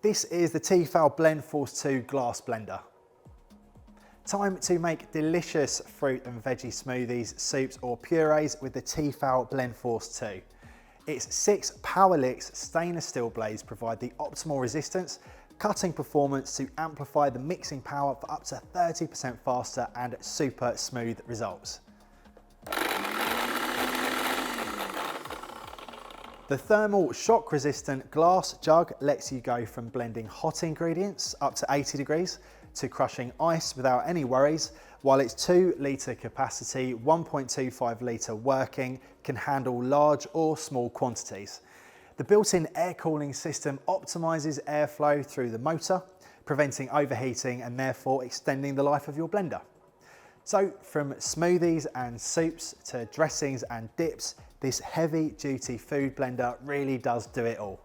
This is the TEFAL Blendforce 2 glass blender. Time to make delicious fruit and veggie smoothies, soups or purees with the TEFAL Blendforce 2. Its 6 Powerlix stainless steel blades provide the optimal resistance, cutting performance to amplify the mixing power for up to 30% faster and super smooth results. The thermal shock resistant glass jug lets you go from blending hot ingredients up to 80 degrees to crushing ice without any worries, while its 2 litre capacity, 1.25 litre working can handle large or small quantities. The built-in air cooling system optimises airflow through the motor, preventing overheating and therefore extending the life of your blender. So from smoothies and soups to dressings and dips, this heavy duty food blender really does do it all.